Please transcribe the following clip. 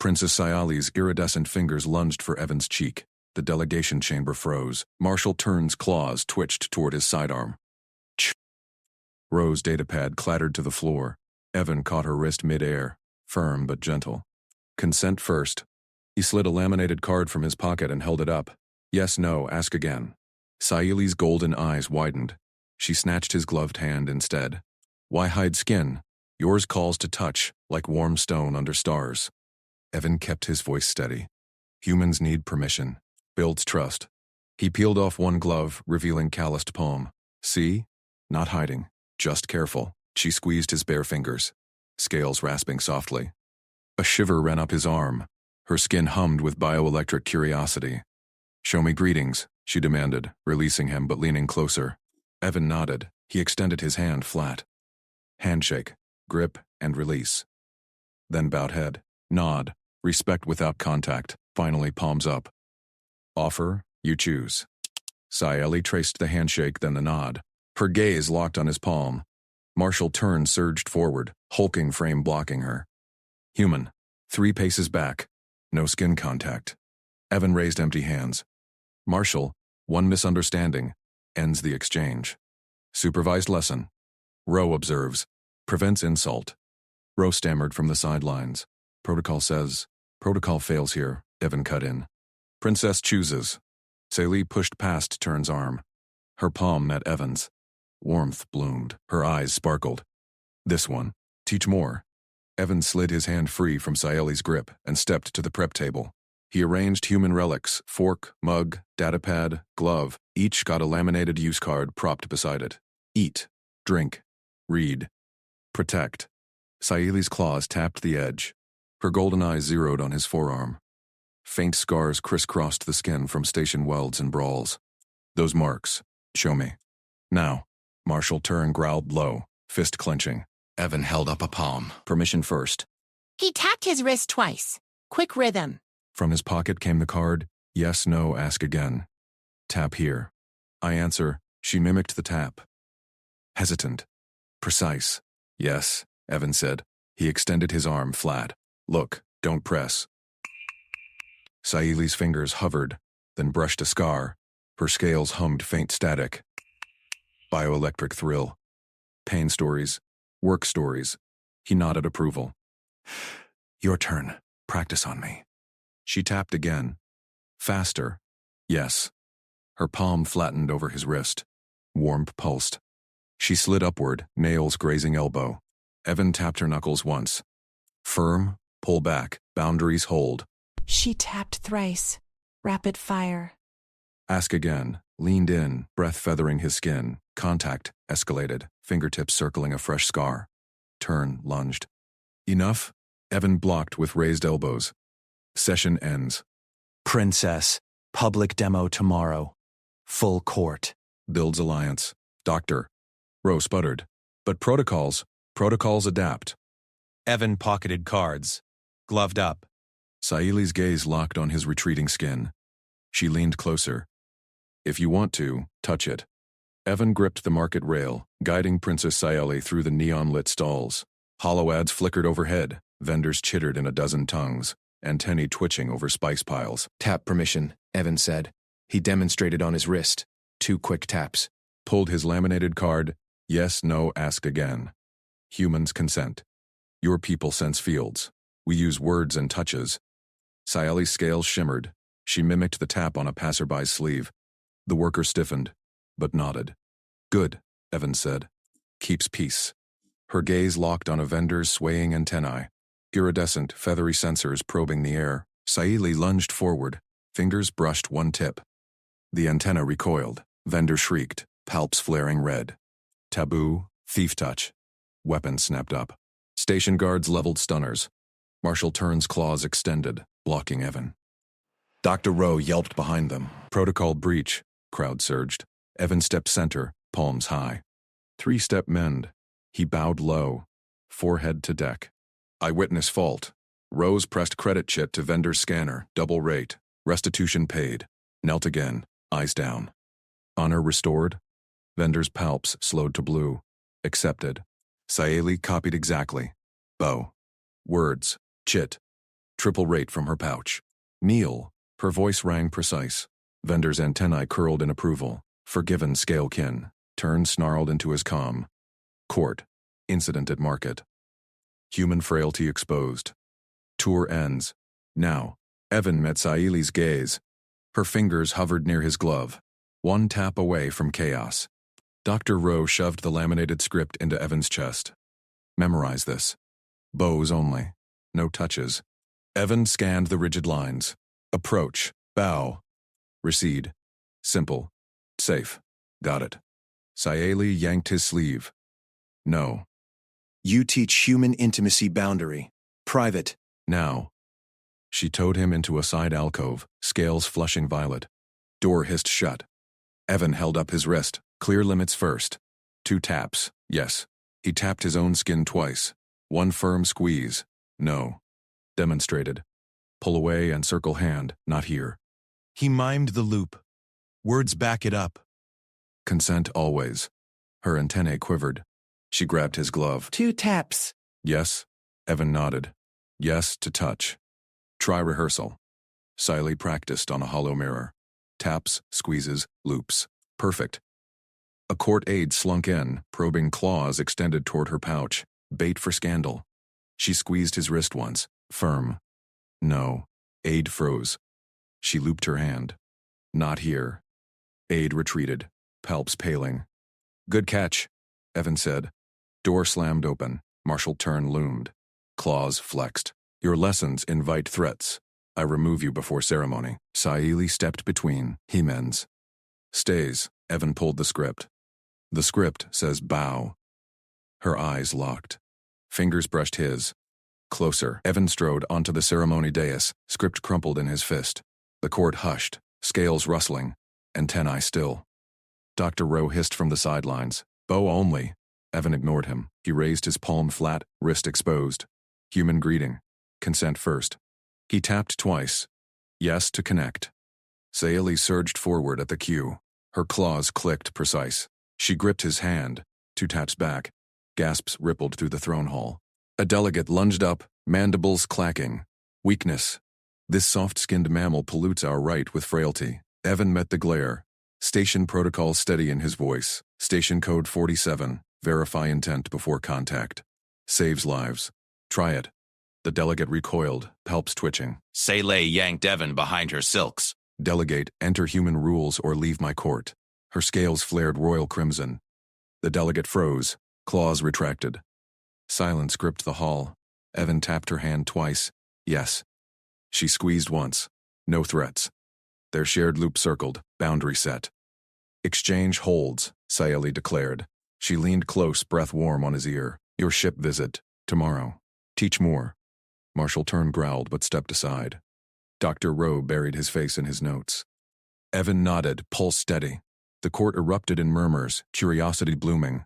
Princess Sayali's iridescent fingers lunged for Evan's cheek. The delegation chamber froze. Marshal Turn's claws twitched toward his sidearm. Ch. Ro's datapad clattered to the floor. Evan caught her wrist mid-air, firm but gentle. Consent first. He slid a laminated card from his pocket and held it up. Yes, no, ask again. Sayali's golden eyes widened. She snatched his gloved hand instead. Why hide skin? Yours calls to touch, like warm stone under stars. Evan kept his voice steady. Humans need permission. Builds trust. He peeled off one glove, revealing calloused palm. See? Not hiding. Just careful. She squeezed his bare fingers, scales rasping softly. A shiver ran up his arm. Her skin hummed with bioelectric curiosity. Show me greetings, she demanded, releasing him but leaning closer. Evan nodded. He extended his hand flat. Handshake, grip, and release. Then bowed head, nod, respect without contact, finally palms up. Offer, you choose. Sayali traced the handshake, then the nod. Her gaze locked on his palm. Marshal Turn surged forward, hulking frame blocking her. Human, 3 paces back. No skin contact. Evan raised empty hands. Marshal, one misunderstanding, ends the exchange. Supervised lesson. Ro observes, prevents insult. Ro stammered from the sidelines. Protocol says, protocol fails here, Evan cut in. Princess chooses. Sayali pushed past Turn's arm. Her palm met Evan's. Warmth bloomed. Her eyes sparkled. This one. Teach more. Evan slid his hand free from Sayali's grip and stepped to the prep table. He arranged human relics, fork, mug, datapad, glove. Each got a laminated use card propped beside it. Eat. Drink. Read. Protect. Sayali's claws tapped the edge. Her golden eyes zeroed on his forearm. Faint scars crisscrossed the skin from station welds and brawls. Those marks. Show me. Now. Marshal Turn growled low, fist clenching. Evan held up a palm. Permission first. He tapped his wrist twice. Quick rhythm. From his pocket came the card. Yes, no, ask again. Tap here. I answer. She mimicked the tap. Hesitant. Precise. Yes, Evan said. He extended his arm flat. Look, don't press. Sayali's fingers hovered, then brushed a scar. Her scales hummed faint static. Bioelectric thrill. Pain stories. Work stories. He nodded approval. Your turn. Practice on me. She tapped again. Faster. Yes. Her palm flattened over his wrist. Warmth pulsed. She slid upward, nails grazing elbow. Evan tapped her knuckles once. Firm, pull back, boundaries hold. She tapped thrice. Rapid fire. Ask again. Leaned in, breath feathering his skin. Contact escalated, fingertips circling a fresh scar. Turn lunged. Enough? Evan blocked with raised elbows. Session ends. Princess, public demo tomorrow. Full court. Builds alliance. Doctor. Ro sputtered. But protocols adapt. Evan pocketed cards. Gloved up. Sayali's gaze locked on his retreating skin. She leaned closer. If you want to, touch it. Evan gripped the market rail, guiding Princess Sayali through the neon-lit stalls. Hollow ads flickered overhead. Vendors chittered in a dozen tongues, antennae twitching over spice piles. Tap permission, Evan said. He demonstrated on his wrist. 2 quick taps. Pulled his laminated card. Yes, no, ask again. Humans consent. Your people sense fields. We use words and touches. Sayali's scales shimmered. She mimicked the tap on a passerby's sleeve. The worker stiffened, but nodded. Good, Evan said. Keeps peace. Her gaze locked on a vendor's swaying antennae. Iridescent, feathery sensors probing the air. Sayali lunged forward. Fingers brushed one tip. The antenna recoiled. Vendor shrieked, palps flaring red. Taboo, thief touch. Weapon snapped up. Station guards leveled stunners. Marshal Turn's claws extended, blocking Evan. Dr. Ro yelped behind them. Protocol breach. Crowd surged. Evan stepped center, palms high. 3-step mend. He bowed low, forehead to deck. Eyewitness fault. Rose pressed credit chit to vendor scanner, double rate. Restitution paid. Knelt again, eyes down. Honor restored. Vendor's palps slowed to blue. Accepted. Sayali copied exactly. Bow. Words. Chit. Triple rate from her pouch. Kneel. Her voice rang precise. Vendor's antennae curled in approval. Forgiven scalekin. Turn snarled into his calm. Court. Incident at market. Human frailty exposed. Tour ends. Now. Evan met Saili's gaze. Her fingers hovered near his glove. One tap away from chaos. Dr. Rowe shoved the laminated script into Evan's chest. Memorize this. Bows only. No touches. Evan scanned the rigid lines. Approach. Bow. Recede. Simple. Safe. Got it. Saili yanked his sleeve. No. You teach human intimacy boundary. Private. Now. She towed him into a side alcove, scales flushing violet. Door hissed shut. Evan held up his wrist. Clear limits first. 2 taps. Yes. He tapped his own skin twice. 1 firm squeeze. No. Demonstrated. Pull away and circle hand. Not here. He mimed the loop. Words back it up. Consent always. Her antennae quivered. She grabbed his glove. 2 taps. Yes. Evan nodded. Yes to touch. Try rehearsal. Saili practiced on a hollow mirror. Taps, squeezes, loops. Perfect. A court aide slunk in, probing claws extended toward her pouch. Bait for scandal. She squeezed his wrist once. Firm. No. Aide froze. She looped her hand. Not here. Aide retreated. Palps paling. Good catch, Evan said. Door slammed open. Martial turn loomed. Claws flexed. Your lessons invite threats. I remove you before ceremony. Saili stepped between. Humans. Stays. Evan pulled the script. The script says bow. Her eyes locked. Fingers brushed his. Closer. Evan strode onto the ceremony dais, script crumpled in his fist. The court hushed, scales rustling, antennae still. Dr. Rowe hissed from the sidelines. Bow only. Evan ignored him. He raised his palm flat, wrist exposed. Human greeting. Consent first. He tapped twice. Yes to connect. Saili surged forward at the cue. Her claws clicked precise. She gripped his hand. 2 taps back. Gasps rippled through the throne hall. A delegate lunged up, mandibles clacking. Weakness. This soft-skinned mammal pollutes our right with frailty. Evan met the glare. Station protocol steady in his voice. Station code 47. Verify intent before contact. Saves lives. Try it. The delegate recoiled, palps twitching. Saili yanked Evan behind her silks. Delegate, enter human rules or leave my court. Her scales flared royal crimson. The delegate froze, claws retracted. Silence gripped the hall. Evan tapped her hand twice. Yes. She squeezed once. No threats. Their shared loop circled, boundary set. Exchange holds, Saili declared. She leaned close, breath warm on his ear. Your ship visit, tomorrow. Teach more. Marshal Turn growled but stepped aside. Dr. Rowe buried his face in his notes. Evan nodded, pulse steady. The court erupted in murmurs, curiosity blooming.